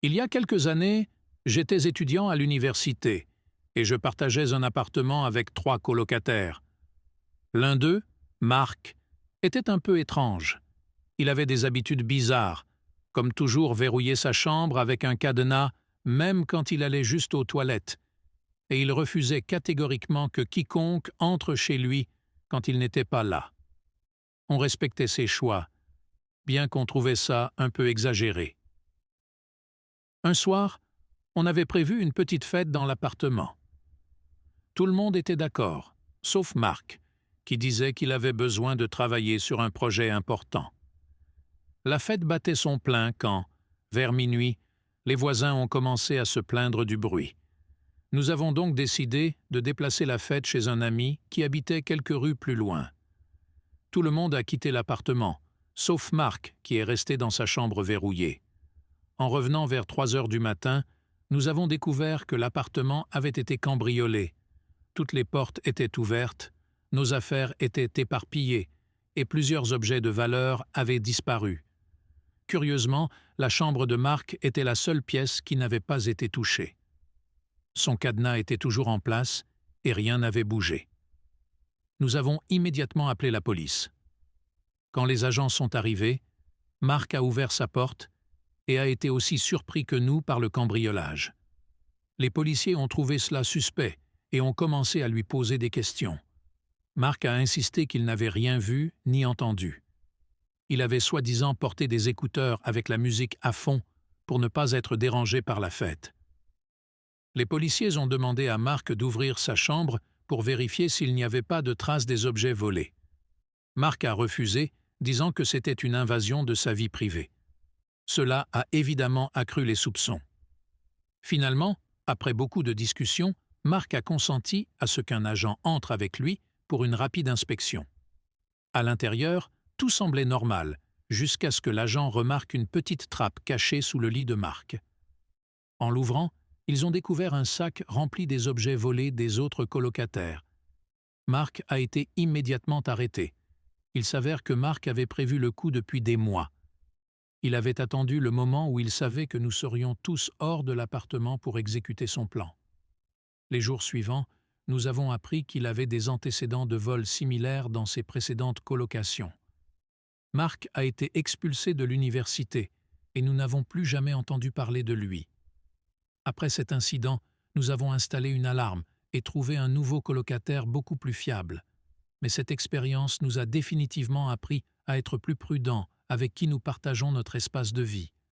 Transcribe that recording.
Il y a quelques années, j'étais étudiant à l'université et je partageais un appartement avec 3 colocataires. L'un d'eux, Marc, était un peu étrange. Il avait des habitudes bizarres, comme toujours verrouiller sa chambre avec un cadenas même quand il allait juste aux toilettes, et il refusait catégoriquement que quiconque entre chez lui quand il n'était pas là. On respectait ses choix, bien qu'on trouvait ça un peu exagéré. Un soir, on avait prévu une petite fête dans l'appartement. Tout le monde était d'accord, sauf Marc, qui disait qu'il avait besoin de travailler sur un projet important. La fête battait son plein quand, vers minuit, les voisins ont commencé à se plaindre du bruit. Nous avons donc décidé de déplacer la fête chez un ami qui habitait quelques rues plus loin. Tout le monde a quitté l'appartement, sauf Marc qui est resté dans sa chambre verrouillée. En revenant vers 3 heures du matin, nous avons découvert que l'appartement avait été cambriolé. Toutes les portes étaient ouvertes, nos affaires étaient éparpillées et plusieurs objets de valeur avaient disparu. Curieusement, la chambre de Marc était la seule pièce qui n'avait pas été touchée. Son cadenas était toujours en place et rien n'avait bougé. Nous avons immédiatement appelé la police. Quand les agents sont arrivés, Marc a ouvert sa porte et a été aussi surpris que nous par le cambriolage. Les policiers ont trouvé cela suspect et ont commencé à lui poser des questions. Marc a insisté qu'il n'avait rien vu ni entendu. Il avait soi-disant porté des écouteurs avec la musique à fond pour ne pas être dérangé par la fête. Les policiers ont demandé à Marc d'ouvrir sa chambre pour vérifier s'il n'y avait pas de traces des objets volés. Marc a refusé, disant que c'était une invasion de sa vie privée. Cela a évidemment accru les soupçons. Finalement, après beaucoup de discussions, Marc a consenti à ce qu'un agent entre avec lui pour une rapide inspection. À l'intérieur, tout semblait normal, jusqu'à ce que l'agent remarque une petite trappe cachée sous le lit de Marc. En l'ouvrant, ils ont découvert un sac rempli des objets volés des autres colocataires. Marc a été immédiatement arrêté. Il s'avère que Marc avait prévu le coup depuis des mois. Il avait attendu le moment où il savait que nous serions tous hors de l'appartement pour exécuter son plan. Les jours suivants, nous avons appris qu'il avait des antécédents de vol similaires dans ses précédentes colocations. Marc a été expulsé de l'université et nous n'avons plus jamais entendu parler de lui. Après cet incident, nous avons installé une alarme et trouvé un nouveau colocataire beaucoup plus fiable. Mais cette expérience nous a définitivement appris à être plus prudents avec qui nous partageons notre espace de vie.